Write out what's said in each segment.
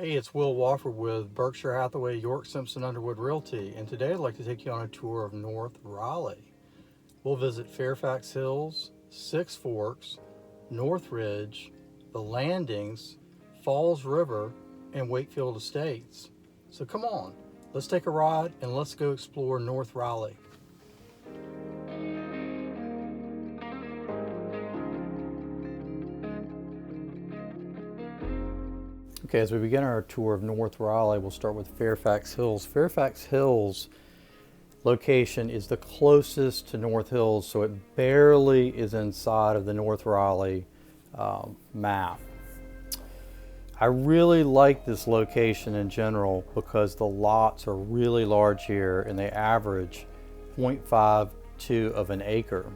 Hey, it's Will Wofford with Berkshire Hathaway, York Simpson Underwood Realty, and today I'd like to take you on a tour of North Raleigh. We'll visit Fairfax Hills, Six Forks, North Ridge, the Landings, Falls River, and Wakefield Estates. So come on, let's take a ride and let's go explore North Raleigh. Okay, as we begin our tour of North Raleigh, we'll start with Fairfax Hills. Fairfax Hills location is the closest to North Hills, so it barely is inside of the North Raleigh map. I really like this location in general because the lots are really large here and they average 0.52 of an acre.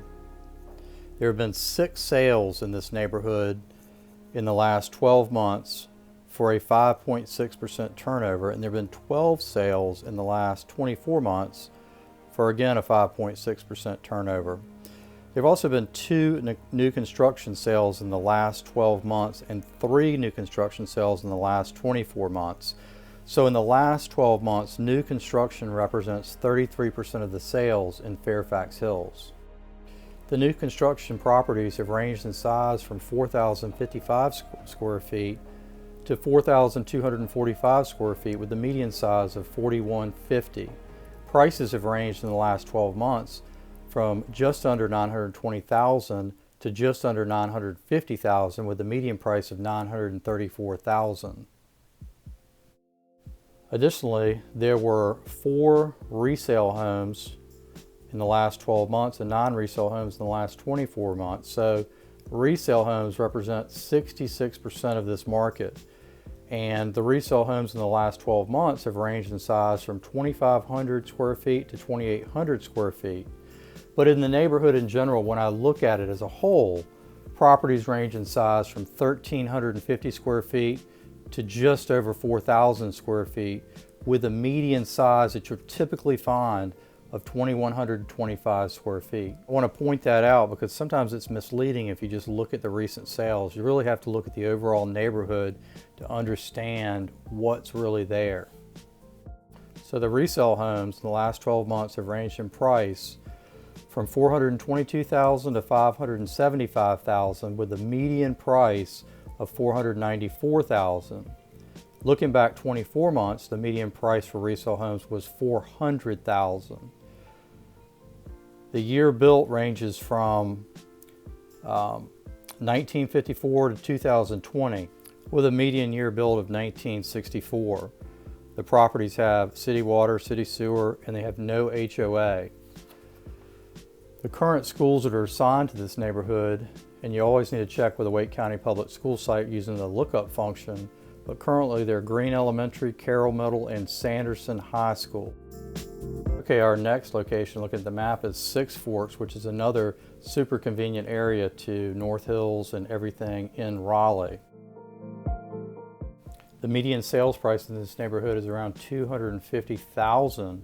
There have been 6 sales in this neighborhood in the last 12 months for a 5.6% turnover, and there have been 12 sales in the last 24 months for again a 5.6% turnover. There have also been 2 new construction sales in the last 12 months and 3 new construction sales in the last 24 months. So in the last 12 months, new construction represents 33% of the sales in Fairfax Hills. The new construction properties have ranged in size from 4,055 square feet to 4,245 square feet, with the median size of 4,150. Prices have ranged in the last 12 months from just under $920,000 to just under $950,000, with the median price of $934,000. Additionally, there were 4 resale homes in the last 12 months and non-resale homes in the last 24 months. So resale homes represent 66% of this market. And the resale homes in the last 12 months have ranged in size from 2,500 square feet to 2,800 square feet. But in the neighborhood in general, when I look at it as a whole, properties range in size from 1,350 square feet to just over 4,000 square feet, with a median size that you'll typically find of 2,125 square feet. I want to point that out because sometimes it's misleading if you just look at the recent sales. You really have to look at the overall neighborhood to understand what's really there. So the resale homes in the last 12 months have ranged in price from $422,000 to $575,000, with a median price of $494,000. Looking back 24 months, the median price for resale homes was $400,000. The year built ranges from 1954 to 2020, with a median year built of 1964. The properties have city water, city sewer, and they have no HOA. The current schools that are assigned to this neighborhood, and you always need to check with the Wake County Public School site using the lookup function, but currently they're Green Elementary, Carroll Middle, and Sanderson High School. Okay, our next location, look at the map, is Six Forks, which is another super convenient area to North Hills and everything in Raleigh. The median sales price in this neighborhood is around $250,000,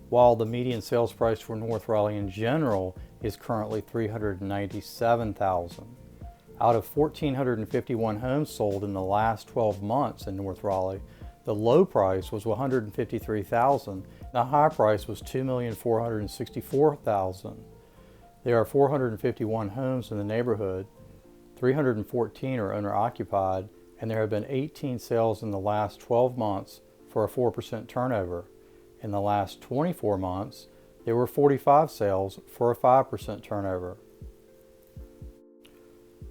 while the median sales price for North Raleigh in general is currently $397,000. Out of 1,451 homes sold in the last 12 months in North Raleigh, the low price was $153,000. The high price was $2,464,000. There are 451 homes in the neighborhood, 314 are owner-occupied, and there have been 18 sales in the last 12 months for a 4% turnover. In the last 24 months, there were 45 sales for a 5% turnover.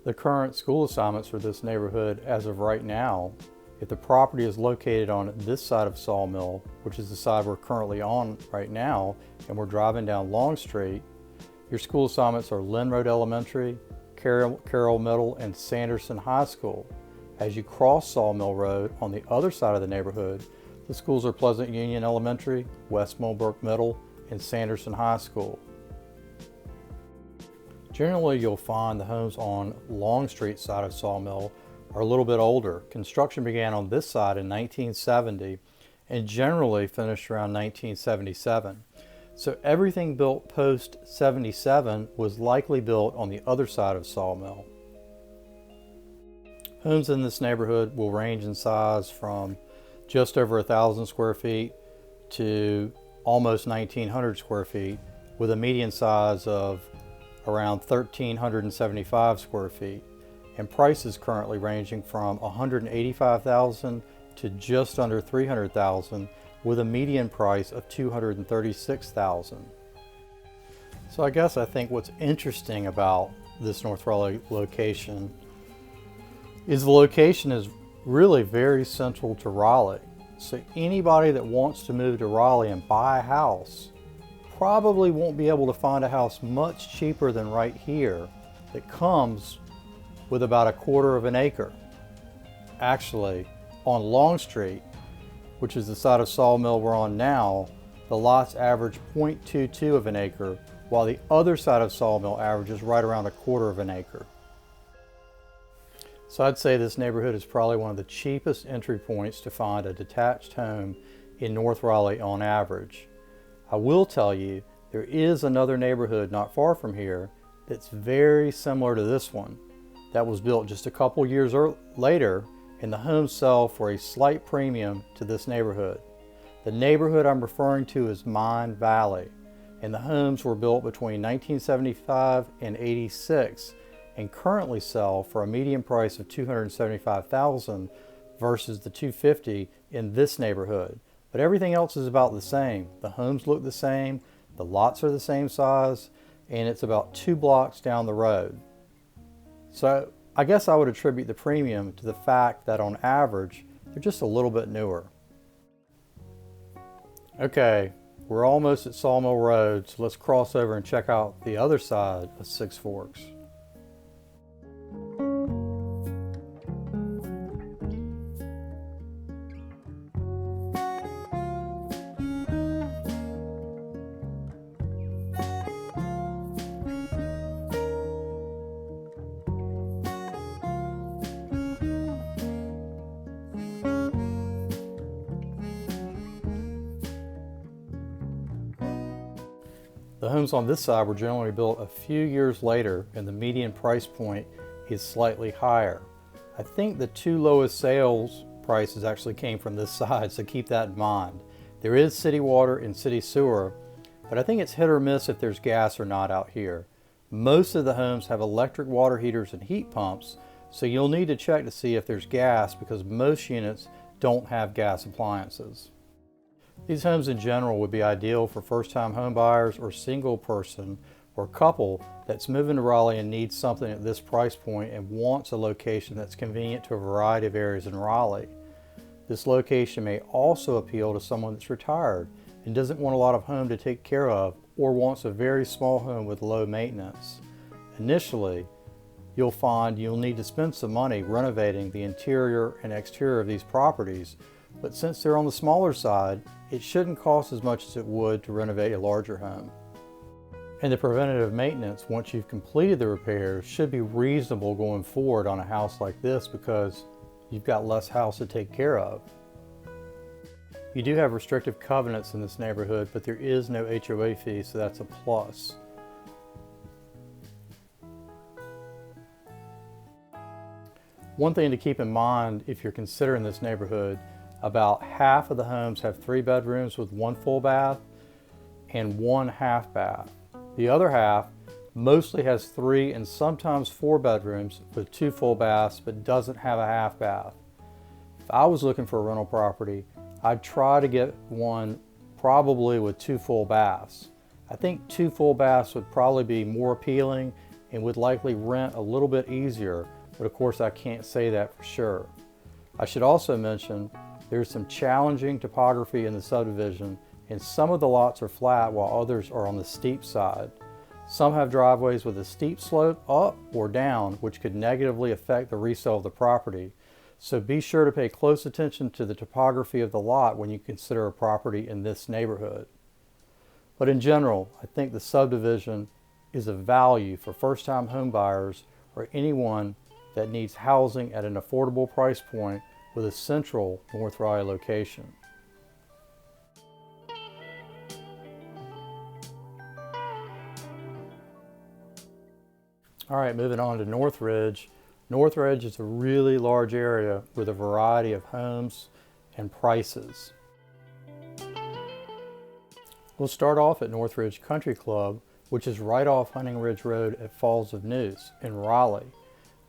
The current school assignments for this neighborhood as of right now, if the property is located on this side of Sawmill, which is the side we're currently on right now, and we're driving down Long Street, your school assignments are Lynn Road Elementary, Carroll Middle, and Sanderson High School. As you cross Sawmill Road on the other side of the neighborhood, the schools are Pleasant Union Elementary, West Millbrook Middle, and Sanderson High School. Generally, you'll find the homes on Long Street side of Sawmill are a little bit older. Construction began on this side in 1970 and generally finished around 1977. So everything built post 77 was likely built on the other side of Sawmill. Homes in this neighborhood will range in size from just over 1,000 square feet to almost 1,900 square feet, with a median size of around 1,375 square feet, and prices currently ranging from 185,000 to just under 300,000, with a median price of 236,000. So I think what's interesting about this North Raleigh location is the location is really very central to Raleigh. So anybody that wants to move to Raleigh and buy a house probably won't be able to find a house much cheaper than right here that comes with about 1/4 of an acre. Actually, on Long Street, which is the side of Sawmill we're on now, the lots average 0.22 of an acre, while the other side of Sawmill averages right around 1/4 of an acre. So I'd say this neighborhood is probably one of the cheapest entry points to find a detached home in North Raleigh on average. I will tell you, there is another neighborhood not far from here that's very similar to this one, that was built just a couple years later, and the homes sell for a slight premium to this neighborhood. The neighborhood I'm referring to is Mind Valley, and the homes were built between 1975 and 86 and currently sell for a median price of $275,000 versus the $250,000 in this neighborhood. But everything else is about the same. The homes look the same, the lots are the same size, and it's about 2 blocks down the road. So I guess I would attribute the premium to the fact that on average, they're just a little bit newer. Okay, we're almost at Sawmill Road, so let's cross over and check out the other side of Six Forks. The homes on this side were generally built a few years later, and the median price point is slightly higher. I think the 2 lowest sales prices actually came from this side, so keep that in mind. There is city water and city sewer, but I think it's hit or miss if there's gas or not out here. Most of the homes have electric water heaters and heat pumps, so you'll need to check to see if there's gas because most units don't have gas appliances. These homes in general would be ideal for first-time home buyers or single person or couple that's moving to Raleigh and needs something at this price point and wants a location that's convenient to a variety of areas in Raleigh. This location may also appeal to someone that's retired and doesn't want a lot of home to take care of or wants a very small home with low maintenance. Initially, you'll find you'll need to spend some money renovating the interior and exterior of these properties, but since they're on the smaller side, it shouldn't cost as much as it would to renovate a larger home. And the preventative maintenance, once you've completed the repairs, should be reasonable going forward on a house like this because you've got less house to take care of. You do have restrictive covenants in this neighborhood, but there is no HOA fee, so that's a plus. One thing to keep in mind if you're considering this neighborhood, about half of the homes have 3 bedrooms with 1 full bath and 1 half bath. The other half mostly has 3 and sometimes 4 bedrooms with 2 full baths but doesn't have a half bath. If I was looking for a rental property, I'd try to get one probably with 2 full baths. I think 2 full baths would probably be more appealing and would likely rent a little bit easier, but of course I can't say that for sure. I should also mention there's some challenging topography in the subdivision, and some of the lots are flat while others are on the steep side. Some have driveways with a steep slope up or down, which could negatively affect the resale of the property. So be sure to pay close attention to the topography of the lot when you consider a property in this neighborhood. But in general, I think the subdivision is of value for first-time home buyers or anyone that needs housing at an affordable price point with a central North Raleigh location. All right, moving on to Northridge. Northridge is a really large area with a variety of homes and prices. We'll start off at Northridge Country Club, which is right off Hunting Ridge Road at Falls of Neuse in Raleigh.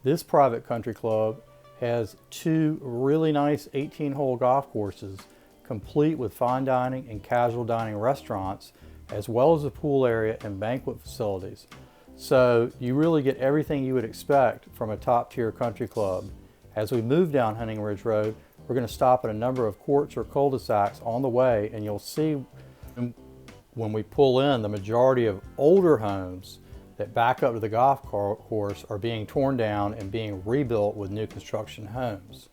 This private country club has 2 really nice 18-hole golf courses, complete with fine dining and casual dining restaurants, as well as a pool area and banquet facilities. So you really get everything you would expect from a top-tier country club. As we move down Hunting Ridge Road, we're going to stop at a number of courts or cul-de-sacs on the way, and you'll see when we pull in, the majority of older homes that back up to the golf course are being torn down and being rebuilt with new construction homes.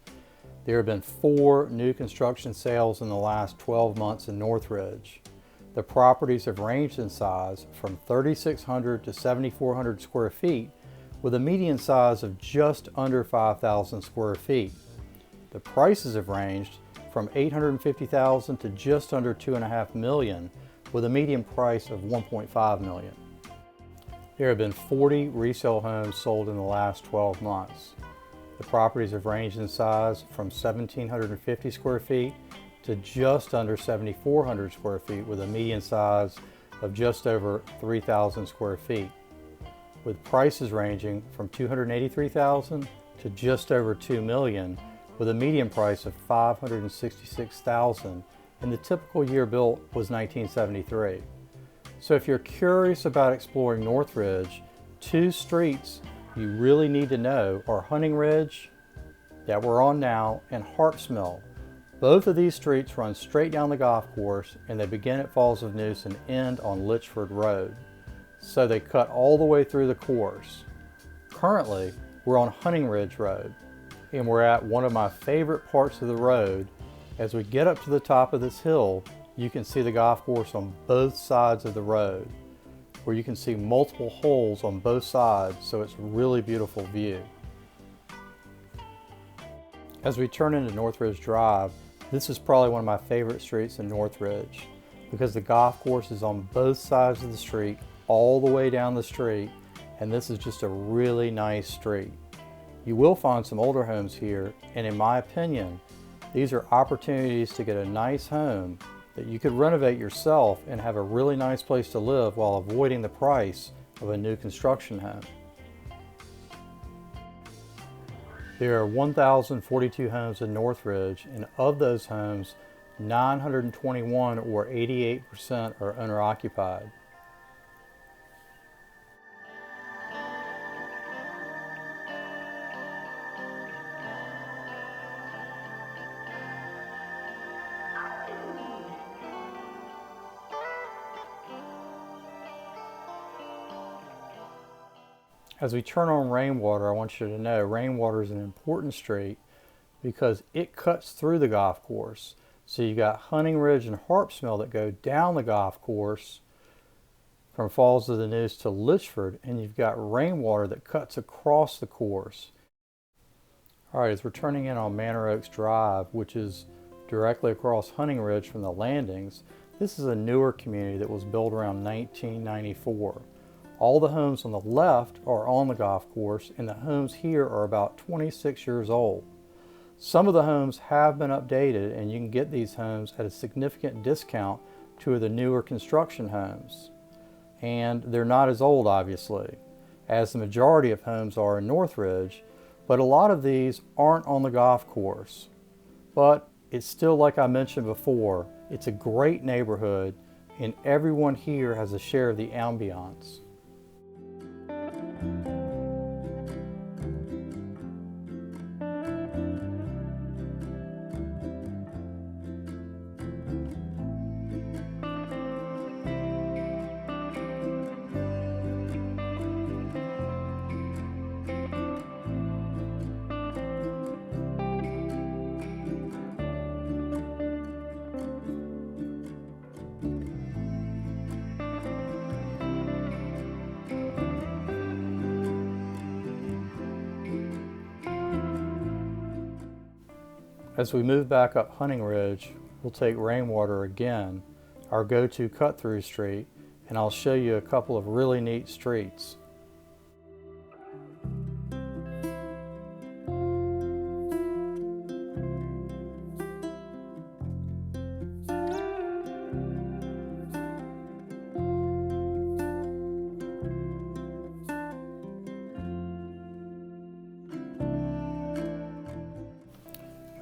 There have been 4 new construction sales in the last 12 months in Northridge. The properties have ranged in size from 3,600 to 7,400 square feet, with a median size of just under 5,000 square feet. The prices have ranged from $850,000 to just under $2.5 million, with a median price of $1.5 million. There have been 40 resale homes sold in the last 12 months. The properties have ranged in size from 1,750 square feet to just under 7,400 square feet, with a median size of just over 3,000 square feet, with prices ranging from $283,000 to just over $2 million, with a median price of $566,000, and the typical year built was 1973. So if you're curious about exploring Northridge, 2 streets you really need to know are Hunting Ridge, that we're on now, and Harps Mill. Both of these streets run straight down the golf course, and they begin at Falls of Neuse and end on Litchford Road. So they cut all the way through the course. Currently, we're on Hunting Ridge Road, and we're at one of my favorite parts of the road. As we get up to the top of this hill, you can see the golf course on both sides of the road, where you can see multiple holes on both sides, so it's a really beautiful view. As we turn into Northridge Drive, this is probably one of my favorite streets in Northridge, because the golf course is on both sides of the street, all the way down the street, and this is just a really nice street. You will find some older homes here, and in my opinion, these are opportunities to get a nice home that you could renovate yourself and have a really nice place to live while avoiding the price of a new construction home. There are 1,042 homes in Northridge, and of those homes, 921 or 88% are owner-occupied. As we turn on Rainwater, I want you to know Rainwater is an important street because it cuts through the golf course. So you got Hunting Ridge and Harps Mill that go down the golf course from Falls of the Neuse to Litchford, and you've got Rainwater that cuts across the course. All right, as we're turning in on Manor Oaks Drive, which is directly across Hunting Ridge from the landings, this is a newer community that was built around 1994. All the homes on the left are on the golf course, and the homes here are about 26 years old. Some of the homes have been updated, and you can get these homes at a significant discount to the newer construction homes. And they're not as old, obviously, as the majority of homes are in Northridge, but a lot of these aren't on the golf course. But it's still, like I mentioned before, it's a great neighborhood, and everyone here has a share of the ambiance. As we move back up Hunting Ridge, we'll take Rainwater again, our go-to cut-through street, and I'll show you a couple of really neat streets.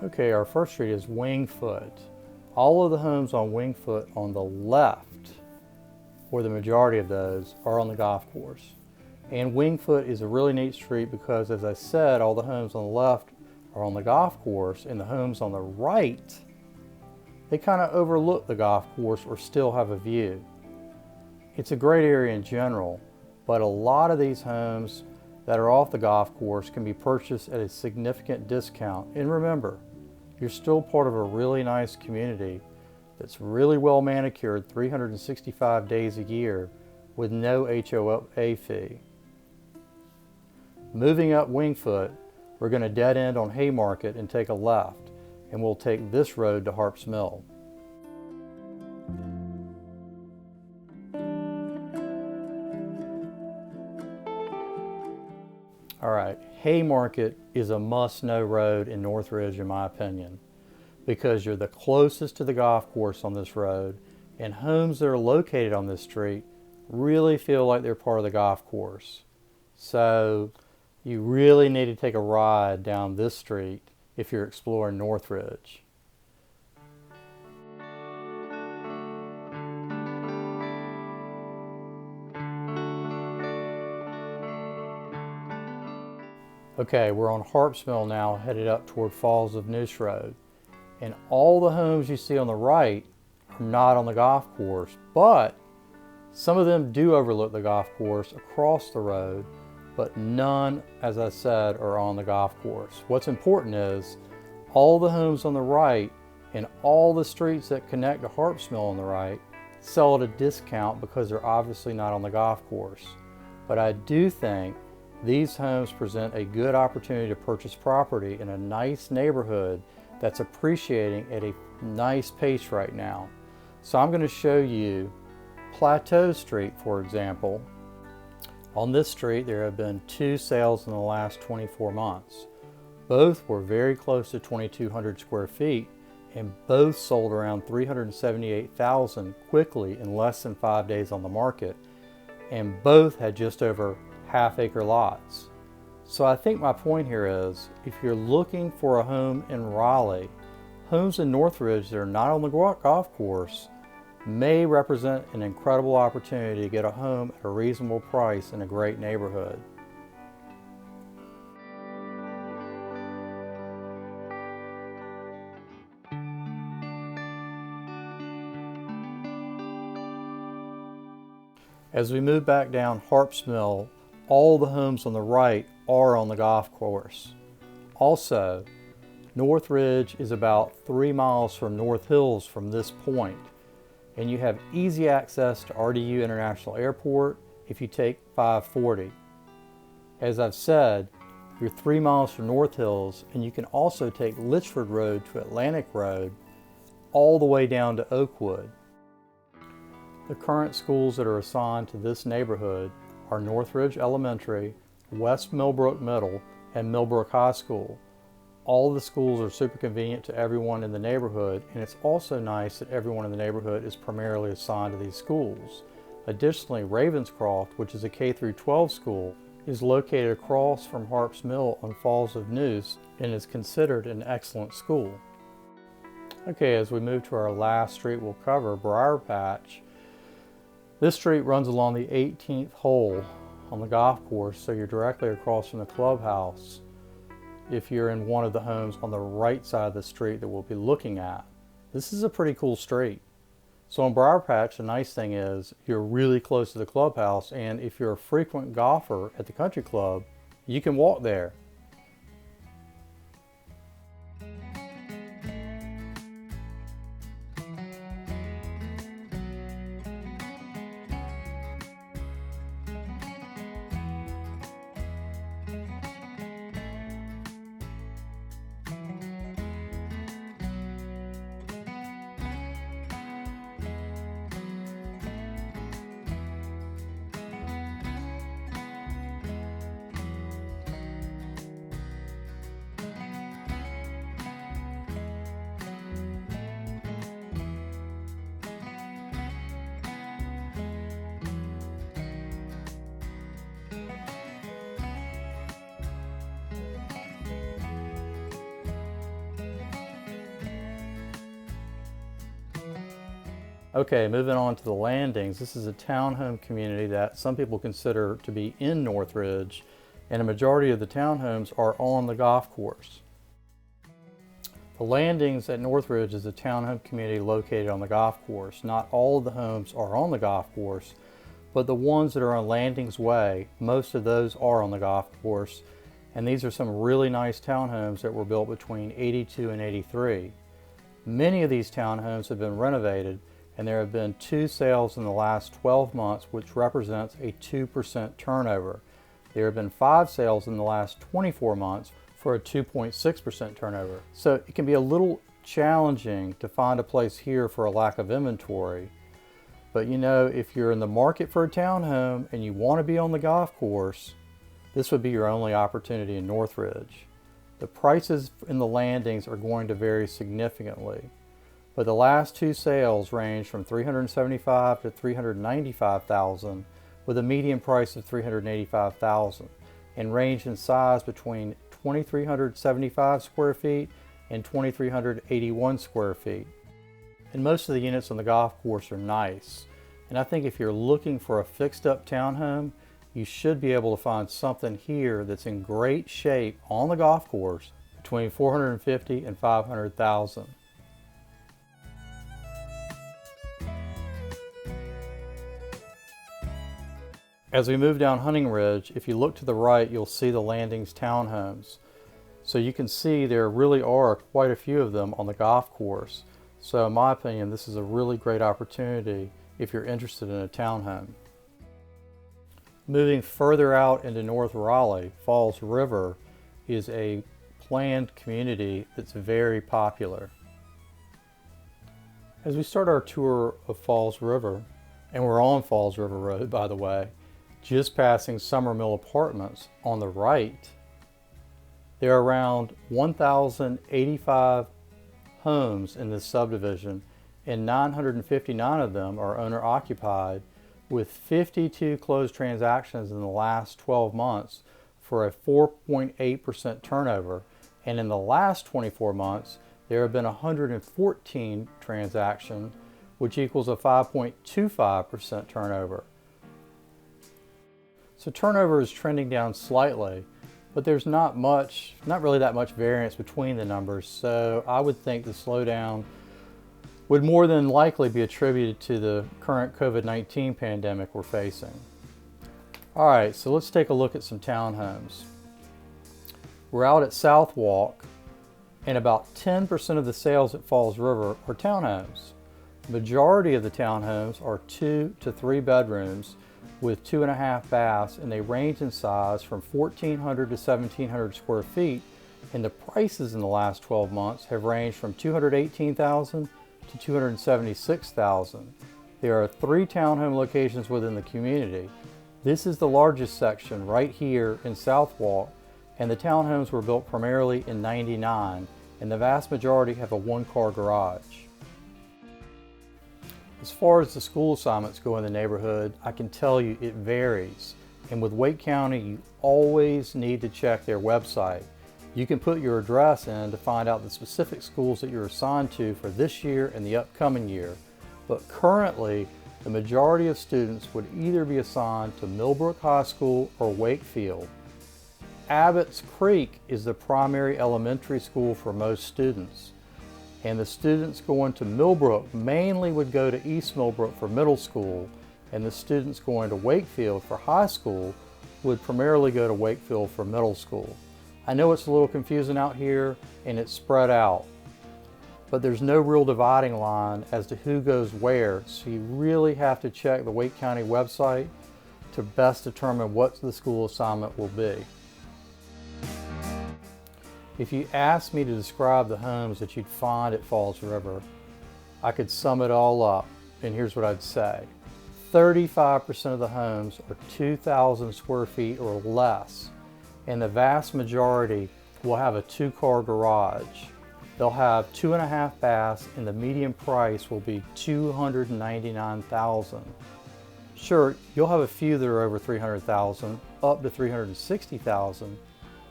Okay, our first street is Wingfoot. All of the homes on Wingfoot on the left, or the majority of those, are on the golf course. And Wingfoot is a really neat street because, as I said, all the homes on the left are on the golf course, and the homes on the right, they kind of overlook the golf course or still have a view. It's a great area in general, but a lot of these homes that are off the golf course can be purchased at a significant discount. And remember, you're still part of a really nice community that's really well manicured 365 days a year with no HOA fee. Moving up Wingfoot, we're going to dead end on Haymarket and take a left, and we'll take this road to Harps Mill. All right, Haymarket is a must-know road in Northridge, in my opinion, because you're the closest to the golf course on this road, and homes that are located on this street really feel like they're part of the golf course. So you really need to take a ride down this street if you're exploring Northridge. Okay, we're on Harps Mill now, headed up toward Falls of Noose Road. And all the homes you see on the right are not on the golf course, but some of them do overlook the golf course across the road, but none, as I said, are on the golf course. What's important is all the homes on the right and all the streets that connect to Harps Mill on the right sell at a discount because they're obviously not on the golf course. But I do think these homes present a good opportunity to purchase property in a nice neighborhood that's appreciating at a nice pace right now. So I'm going to show you Plateau Street, for example. On this street, there have been 2 sales in the last 24 months. Both were very close to 2,200 square feet, and both sold around $378,000 quickly in less than 5 days on the market, and both had just over half-acre lots. So I think my point here is, if you're looking for a home in Raleigh, homes in Northridge that are not on the golf course may represent an incredible opportunity to get a home at a reasonable price in a great neighborhood. As we move back down Harps Mill, all the homes on the right are on the golf course. Also, Northridge is about 3 miles from North Hills from this point, and you have easy access to RDU International Airport if you take 540. As I've said, you're 3 miles from North Hills, and you can also take Litchford Road to Atlantic Road all the way down to Oakwood. The current schools that are assigned to this neighborhood are Northridge Elementary, West Millbrook Middle, and Millbrook High School. All the schools are super convenient to everyone in the neighborhood, and it's also nice that everyone in the neighborhood is primarily assigned to these schools. Additionally, Ravenscroft, which is a K-12 school, is located across from Harps Mill on Falls of Noose and is considered an excellent school. Okay, as we move to our last street we'll cover, Briar Patch. This street runs along the 18th hole on the golf course, so you're directly across from the clubhouse if you're in one of the homes on the right side of the street that we'll be looking at. This is a pretty cool street. So on Briar Patch, the nice thing is you're really close to the clubhouse, and if you're a frequent golfer at the country club, you can walk there. Okay, moving on to the Landings. This is a townhome community that some people consider to be in Northridge, and a majority of the townhomes are on the golf course. The Landings at Northridge is a townhome community located on the golf course. Not all of the homes are on the golf course, but the ones that are on Landings Way, most of those are on the golf course, and these are some really nice townhomes that were built between 82 and 83. Many of these townhomes have been renovated, and there have been 2 sales in the last 12 months, which represents a 2% turnover. There have been 5 sales in the last 24 months for a 2.6% turnover. So it can be a little challenging to find a place here for a lack of inventory. But you know, if you're in the market for a townhome and you want to be on the golf course, this would be your only opportunity in Northridge. The prices in the Landings are going to vary significantly, but the last 2 sales range from $375,000 to $395,000, with a median price of $385,000, and range in size between 2,375 square feet and 2,381 square feet. And most of the units on the golf course are nice. And I think if you're looking for a fixed-up townhome, you should be able to find something here that's in great shape on the golf course between $450,000 and $500,000. As we move down Hunting Ridge, if you look to the right, you'll see the Landings townhomes. So you can see there really are quite a few of them on the golf course. So in my opinion, this is a really great opportunity if you're interested in a townhome. Moving further out into North Raleigh, Falls River is a planned community that's very popular. As we start our tour of Falls River, and we're on Falls River Road, by the way, just passing Summer Mill Apartments on the right, there are around 1,085 homes in this subdivision, and 959 of them are owner occupied, with 52 closed transactions in the last 12 months for a 4.8% turnover, and in the last 24 months there have been 114 transactions, which equals a 5.25% turnover. So turnover is trending down slightly, but there's not really that much variance between the numbers, so I would think the slowdown would more than likely be attributed to the current COVID-19 pandemic we're facing. All right, so let's take a look at some townhomes. We're out at South Walk, and about 10% of the sales at Falls River are townhomes. The majority of the townhomes are 2 to 3 bedrooms with 2.5 baths, and they range in size from 1,400 to 1,700 square feet, and the prices in the last 12 months have ranged from $218,000 to $276,000. There are 3 townhome locations within the community. This is the largest section right here in South Walk, and the townhomes were built primarily in '99, and the vast majority have a 1-car garage. As far as the school assignments go in the neighborhood, I can tell you it varies. And with Wake County, you always need to check their website. You can put your address in to find out the specific schools that you're assigned to for this year and the upcoming year. But currently, the majority of students would either be assigned to Millbrook High School or Wakefield. Abbott's Creek is the primary elementary school for most students. And the students going to Millbrook mainly would go to East Millbrook for middle school, and the students going to Wakefield for high school would primarily go to Wakefield for middle school. I know it's a little confusing out here and it's spread out, but there's no real dividing line as to who goes where, so you really have to check the Wake County website to best determine what the school assignment will be. If you asked me to describe the homes that you'd find at Falls River, I could sum it all up, and here's what I'd say. 35% of the homes are 2,000 square feet or less, and the vast majority will have a 2-car garage. They'll have 2.5 baths, and the median price will be $299,000. Sure, you'll have a few that are over $300,000, up to $360,000,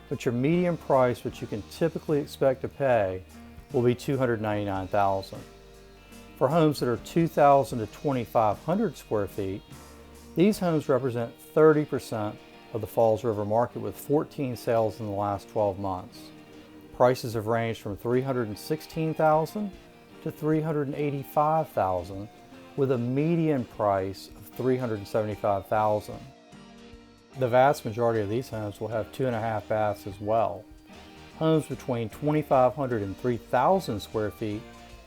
but your median price, which you can typically expect to pay, will be $299,000. For homes that are 2,000 to 2,500 square feet, these homes represent 30% of the Falls River market with 14 sales in the last 12 months. Prices have ranged from $316,000 to $385,000 with a median price of $375,000. The vast majority of these homes will have 2.5 baths as well. Homes between 2,500 and 3,000 square feet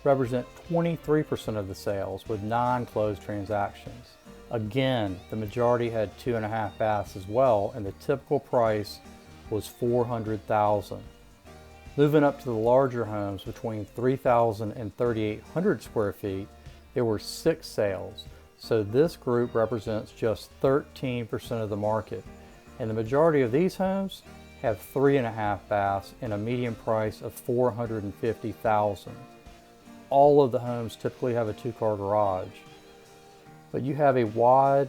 represent 23% of the sales with 9 closed transactions. Again, the majority had 2.5 baths as well, and the typical price was $400,000. Moving up to the larger homes between 3,000 and 3,800 square feet, there were 6 sales. So this group represents just 13% of the market. And the majority of these homes have 3.5 baths and a median price of $450,000. All of the homes typically have a 2-car garage, but you have a wide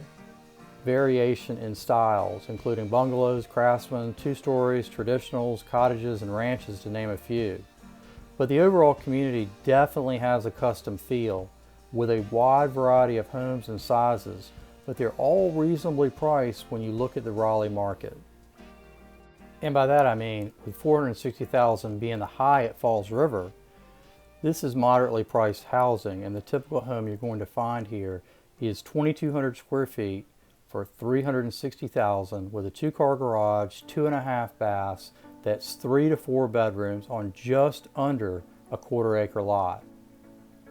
variation in styles, including bungalows, craftsman, 2 stories, traditionals, cottages, and ranches, to name a few. But the overall community definitely has a custom feel with a wide variety of homes and sizes, but they're all reasonably priced when you look at the Raleigh market. And by that I mean, with $460,000 being the high at Falls River, this is moderately priced housing, and the typical home you're going to find here is 2,200 square feet for $360,000 with a 2-car garage, 2.5 baths, that's 3 to 4 bedrooms on just under a 1/4 acre lot.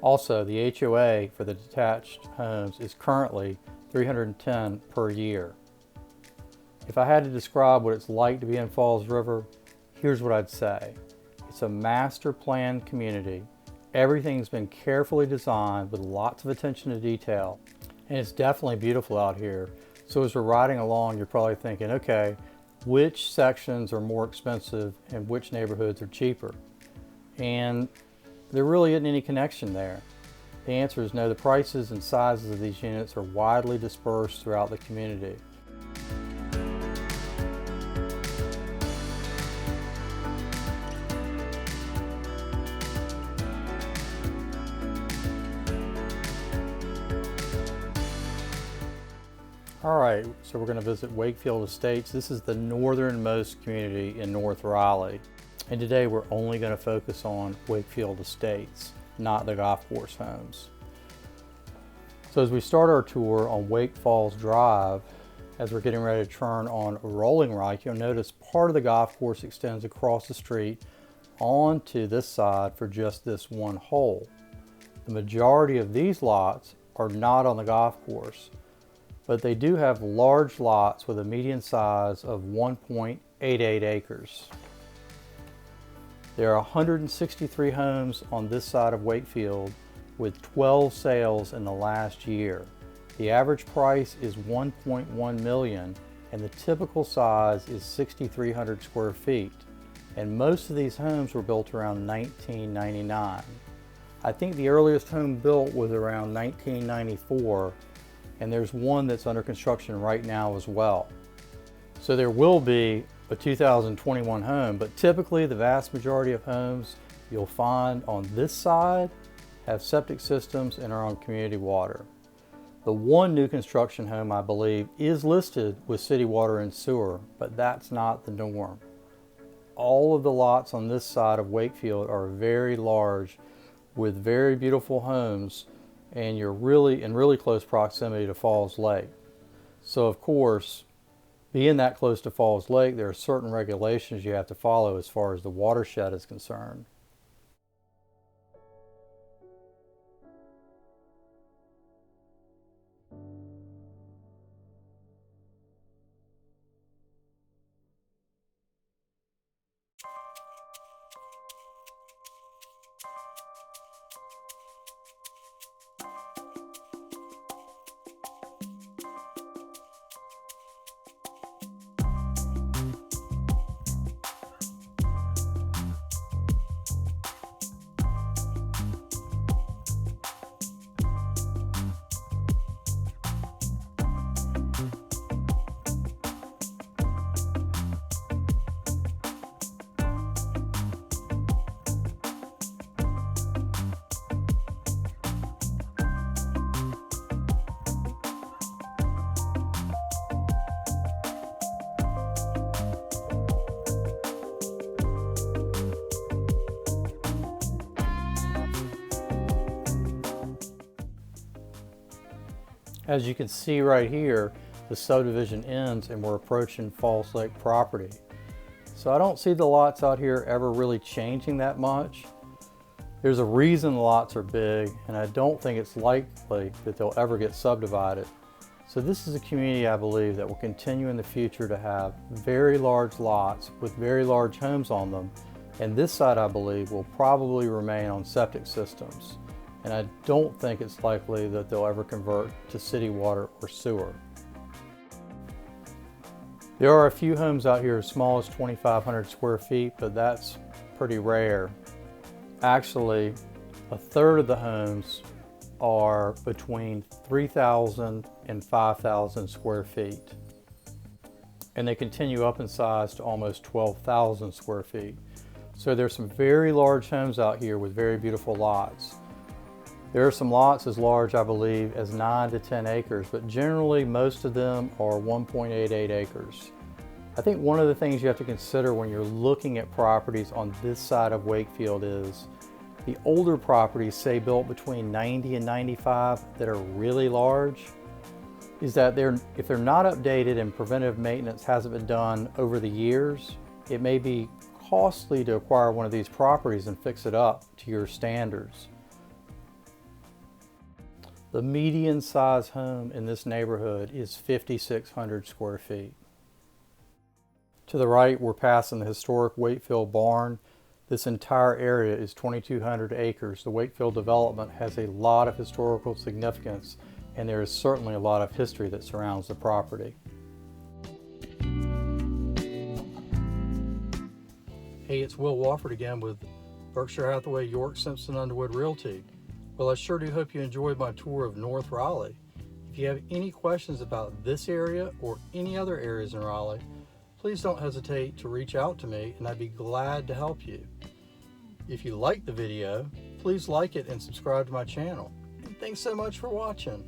Also, the HOA for the detached homes is currently $310 per year. If I had to describe what it's like to be in Falls River, here's what I'd say. It's a master planned community. Everything's been carefully designed with lots of attention to detail. And it's definitely beautiful out here. So as we're riding along, you're probably thinking, okay, which sections are more expensive and which neighborhoods are cheaper? And there really isn't any connection there. The answer is no. The prices and sizes of these units are widely dispersed throughout the community. All right, so we're going to visit Wakefield Estates. This is the northernmost community in North Raleigh. And today we're only going to focus on Wakefield Estates, not the golf course homes. So as we start our tour on Wake Falls Drive, as we're getting ready to turn on Rolling Rock, you'll notice part of the golf course extends across the street onto this side for just this one hole. The majority of these lots are not on the golf course, but they do have large lots with a median size of 1.88 acres. There are 163 homes on this side of Wakefield with 12 sales in the last year. The average price is $1.1 million and the typical size is 6,300 square feet. And most of these homes were built around 1999. I think the earliest home built was around 1994, and there's one that's under construction right now as well. So there will be a 2021 home, but typically the vast majority of homes you'll find on this side have septic systems and are on community water. The one new construction home, I believe, is listed with city water and sewer, but that's not the norm. All of the lots on this side of Wakefield are very large with very beautiful homes, and you're really in really close proximity to Falls Lake. So of course, being that close to Falls Lake, there are certain regulations you have to follow as far as the watershed is concerned. As you can see right here, the subdivision ends and we're approaching Falls Lake property. So I don't see the lots out here ever really changing that much. There's a reason the lots are big, and I don't think it's likely that they'll ever get subdivided. So this is a community I believe that will continue in the future to have very large lots with very large homes on them. And this side, I believe, will probably remain on septic systems. And I don't think it's likely that they'll ever convert to city water or sewer. There are a few homes out here as small as 2,500 square feet, but that's pretty rare. Actually, a third of the homes are between 3,000 and 5,000 square feet. And they continue up in size to almost 12,000 square feet. So there's some very large homes out here with very beautiful lots. There are some lots as large, I believe, as 9 to 10 acres, but generally most of them are 1.88 acres. I think one of the things you have to consider when you're looking at properties on this side of Wakefield is the older properties, say built between 90 and 95, that are really large, is that if they're not updated and preventive maintenance hasn't been done over the years, it may be costly to acquire one of these properties and fix it up to your standards. The median size home in this neighborhood is 5,600 square feet. To the right, we're passing the historic Wakefield barn. This entire area is 2,200 acres. The Wakefield development has a lot of historical significance, and there is certainly a lot of history that surrounds the property. Hey, it's Will Wofford again with Berkshire Hathaway, York, Simpson, Underwood Realty. Well, I sure do hope you enjoyed my tour of North Raleigh. If you have any questions about this area or any other areas in Raleigh, please don't hesitate to reach out to me and I'd be glad to help you. If you liked the video, please like it and subscribe to my channel. And thanks so much for watching.